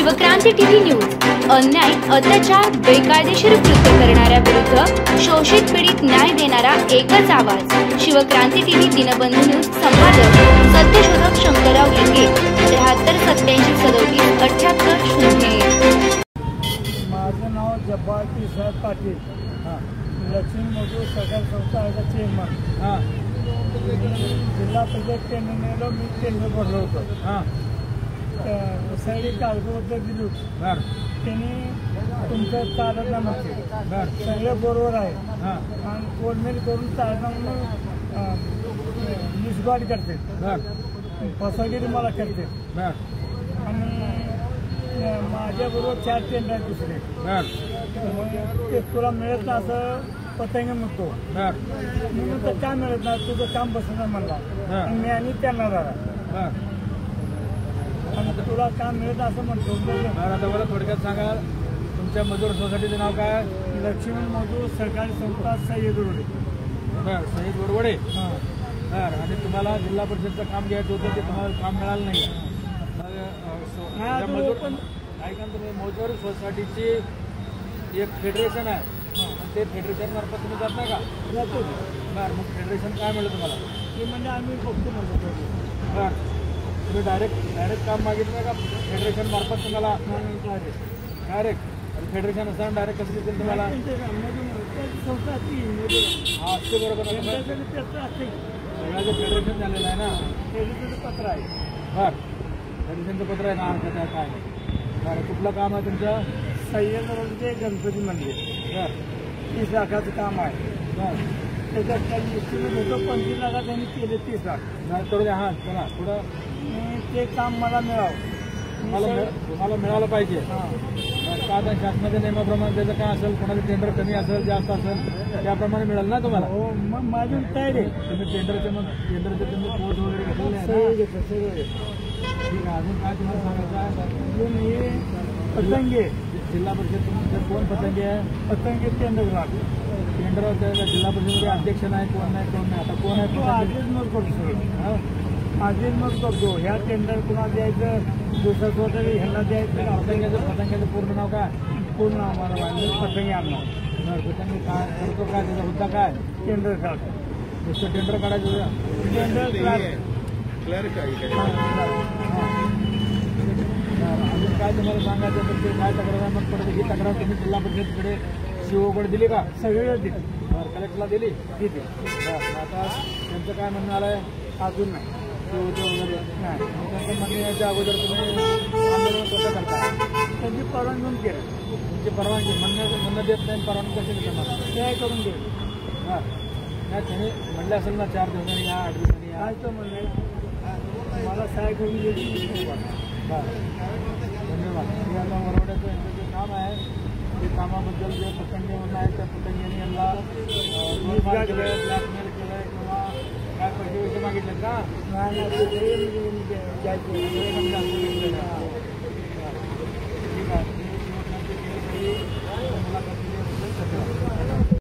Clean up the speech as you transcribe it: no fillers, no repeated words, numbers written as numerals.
Shivkranti TV news अन्याय अत्याचार बेकायदेशीर कृत्य करणाऱ्या विरुद्ध शोषित पीडित न्याय देणारा एकच आवाज। शिवक्रांती टीव्ही दिनबंधू न्यूज संपादक सत्यशोधक शंकरराव लिंगे 7387377801। माझं नाव जब्बार साहेब पाटील, लक्ष्मी मजूर सहकारी संस्था चेअरमन। जिल्हा परिषद केंद्राला मी केंद्र भरलं होतं। सगळी कागदपत्र दिली होती, त्यांनी तुमचं चालत नसते, सगळे बरोबर आहे आणि कोलमेल करून चालणं म्हणून निष्गाड करते, फसवगिरी मला करते आणि माझ्याबरोबर 4 टेंडर दुसरे ते तुला मिळत ना असं पतंग म्हणतो म्हणून तर काय मिळत नाही, तुझं काम बसणार म्हणला मी आणि त्यांना झाला आणि तुला काम मिळत असं म्हणतो। आता मला थोडक्यात सांगा, तुमच्या मजूर सोसायटीचं नाव काय? लक्ष्मी मजूर सहकारी संस्था सय्यद रोडे। सय्यद रोडवडे। आणि तुम्हाला जिल्हा परिषदचं काम घ्यायचं होतं, ते तुम्हाला काम मिळालं नाही। मजूर ऐका, तुम्ही मजूर सोसायटीची एक फेडरेशन आहे, ते फेडरेशन मार्फत तुम्ही जात नाही का? जातो। मग फेडरेशन काय मिळलं तुम्हाला? ते म्हणजे आम्ही बघतो म्हणतो। तुम्ही डायरेक्ट काम मागितलं का फेडरेशन मार्फत तुम्हाला? डायरेक्ट फेडरेशन असताना डायरेक्ट कसं देतील तुम्हाला? असते बरोबर, सगळ्याचं फेडरेशन झालेलं आहे ना, फेडरेशनचं पत्र आहे। फेडरेशनचं पत्र आहे ना, काय कुठलं काम आहे तुमचं? सय्यद रोडचे गणपती मंदिर 30 लाखाचं काम आहे। त्याच्यात त्यांनी होतं 25 लाखात त्यांनी केले 30 लाख। करू द्या। चला पुढं ते काम मला मिळावं, तुम्हाला मिळालं पाहिजे। का आता शासनाच्या नियमाप्रमाणे त्याचं काय असेल, कोणाचं टेंडर कमी असेल जास्त असेल त्याप्रमाणे मिळेल ना तुम्हाला? हो, मग माझी तयारी आहे। तुम्ही टेंडरचे तुम्ही कोर्स वगैरे घेतलेले आहे? ठीक आहे। अजून काय तुम्हाला सांगायचं आहे? अजून हे पतंगे जिल्हा परिषद तुमचं कोण पतंगे आहे? पतंगे टेंडर जिल्हा परिषदेमध्ये अध्यक्ष नाही, कोण नाही आता कोण आहे? आधीच मग करतो, आधीच मग करतो। ह्या टेंडर कुणा द्यायचं, दुसरं वगैरे ह्यांना द्यायचं। पतंग्याचं पूर्ण नाव काय? पूर्ण आम्हाला माहिती पतंगे आणणार। पतंगे काय करतो, काय त्याचा मुद्दा काय? टेंडर काढतो, नुसतं टेंडर काढायचं? टेंडर अजून काय तुम्हाला सांगायचं तर ते काय तक्रार मग परत ही तक्रार तुम्ही जिल्हा परिषदकडे सीओकडे दिली का? सगळं दिली, कलेक्टरला दिली? ठीक आहे। आता त्यांचं काय म्हणणं आलंय? अजून नाही सीओचं वगैरे नाही। त्यांचं म्हणणं याच्या अगोदर तुम्ही आंदोलन कसं करता? त्यांची परवानगी घेऊन केलं, तुमची परवानगी म्हणणं देत नाही, परवानगी कशी देणार? काय करून गेलं? नाही, त्यांनी म्हणलं असेल ना 4 दिवसांनी या, 8 दिवसांनी या। काय तर म्हणलं मला सहाय करून गेली। धन्यवाद। हे आता वरवड्याचं यांचं जे काम आहे, ते कामाबद्दल जे पतंगे म्हणून आहेत त्या पतंग्यांनी यांना ब्लॅकमेल केलंय किंवा काय पैसे मागितले का? ठीक आहे। मुलाखत दिली